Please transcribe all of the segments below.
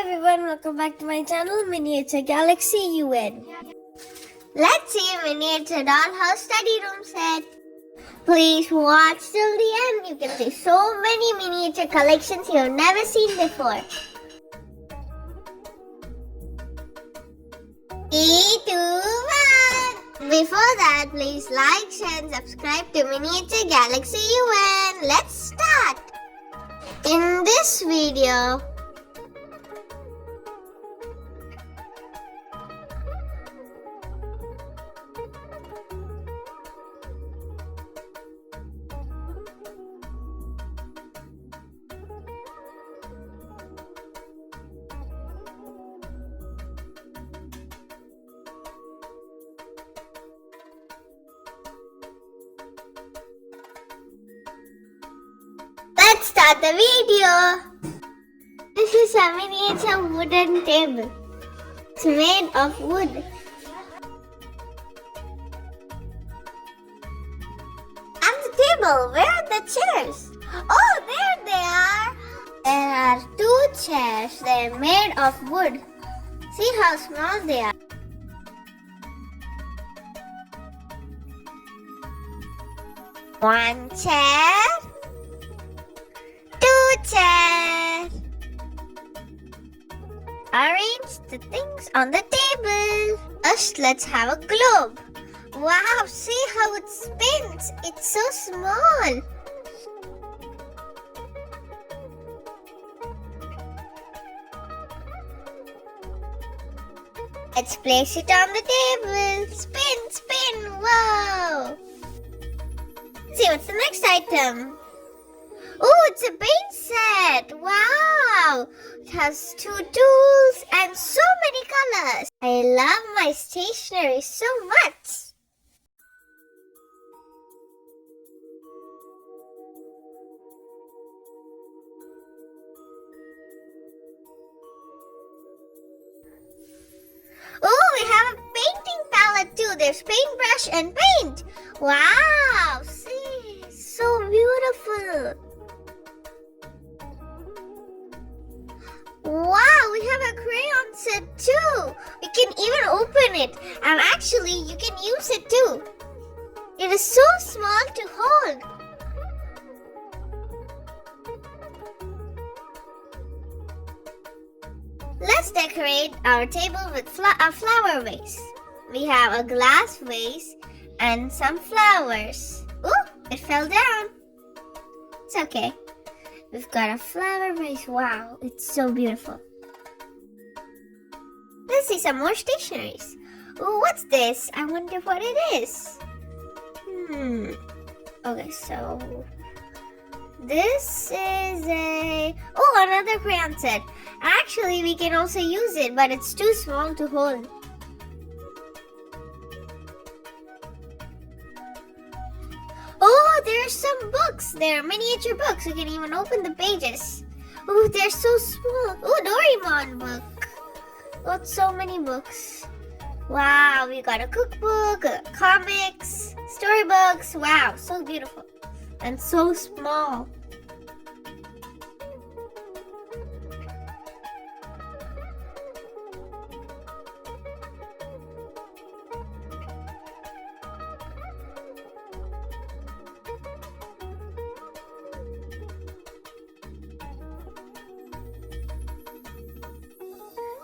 everyone, welcome back to my channel Miniature Galaxy UN. Let's see Miniature Dollhouse study room set. Please watch till the end. You can see so many miniature collections you've never seen before. 3, 2, 1. Before that, please like, share and subscribe to Miniature Galaxy UN. Let's start. In this video, let's start the video. This is a miniature wooden table. It's made of wood. And the table, where are the chairs? Oh, there they are. There are 2 chairs. They're made of wood. See how small they are. One chair. 2 chairs. Arrange the things on the table. First, let's have a globe. Wow, see how it spins. It's so small. Let's place it on the table. Spin, spin, wow. See, what's the next item? Oh, it's a paint set. Wow. It has 2 tools and so many colors. I love my stationery so much. Oh, we have a painting palette too. There's paintbrush and paint. Wow, see, so beautiful. Wow, we have a crayon set too. We can even open it, and actually you can use it too. It is so small to hold. Let's decorate our table with a flower vase. We have a glass vase and some flowers. Ooh, it fell down. It's okay. We've got a flower vase. Wow, it's so beautiful. Let's see some more stationeries. Ooh, what's this? I wonder what it is. Okay, so this is another crayon set. Actually, we can also use it, but it's too small to hold. Oh, there are some books. There are miniature books. You can even open the pages. Oh, they're so small. Oh, Doraemon book. Oh, so many books. Wow, we got a cookbook, comics, storybooks. Wow, so beautiful. And so small.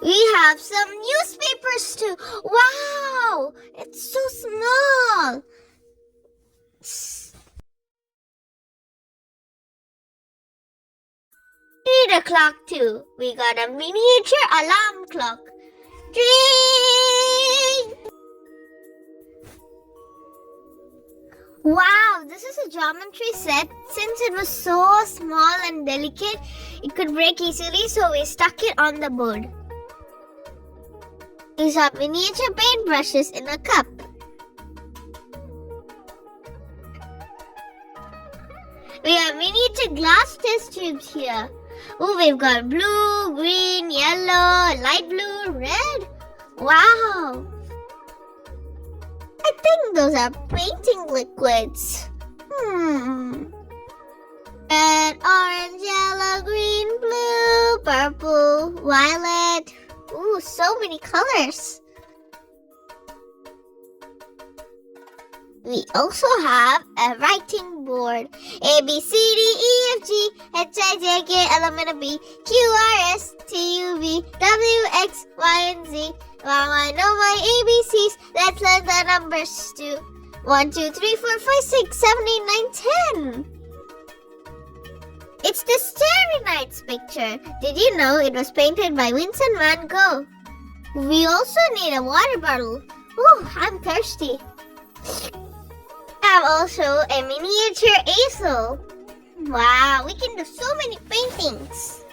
We have some newspapers too. Wow, it's so small. Need a clock too. We got a miniature alarm clock. Ding! Wow, this is a geometry set. Since it was so small and delicate, it could break easily, so we stuck it on the board. These are miniature paintbrushes in a cup. We have miniature glass test tubes here. Oh, we've got blue, green, yellow, light blue, red. Wow. I think those are painting liquids. Red, orange, yellow, green, blue, purple, violet. Ooh, so many colors. We also have a writing board. A, B, C, D, E, F, G, H, I, J, K, L, M, N, O, P, Q, R, S, T, U, V, W, X, Y, and Z. Now I know my ABCs. Let's learn the numbers too. 1, 2, 3, 4, 5, 6, 7, 8, 9, 10. It's the Starry Nights picture. Did you know it was painted by Vincent van Gogh? We also need a water bottle. Ooh, I'm thirsty. I have also a miniature easel. Wow, we can do so many paintings.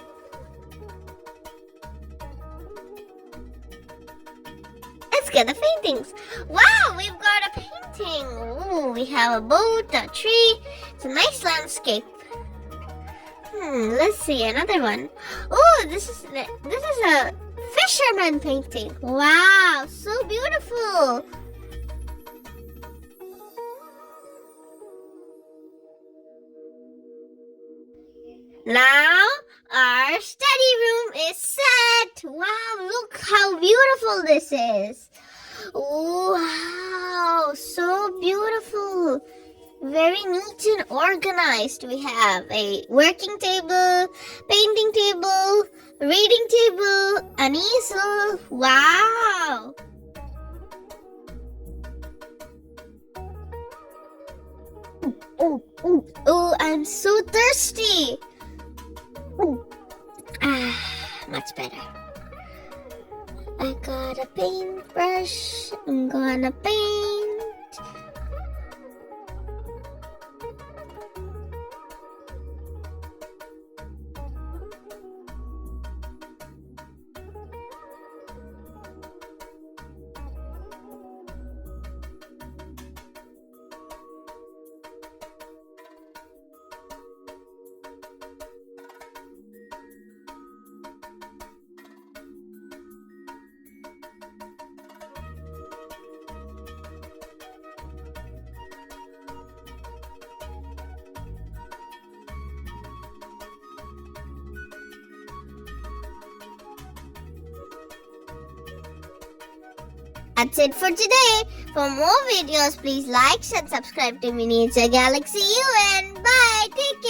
Let's get the paintings. Wow, we've got a painting. Ooh, we have a boat, a tree. It's a nice landscape. Let's see another one. Oh, this is a fisherman painting. Wow, so beautiful. Now our study room is set. Wow, look how beautiful this is. Wow, so beautiful. Very neat and organized. We have a working table, painting table, reading table, an easel. Wow. Oh, I'm so thirsty. Much better. I got a paintbrush. I'm gonna paint. That's it for today. For more videos, please like and subscribe to Miniature Galaxy UN. Bye. Take care.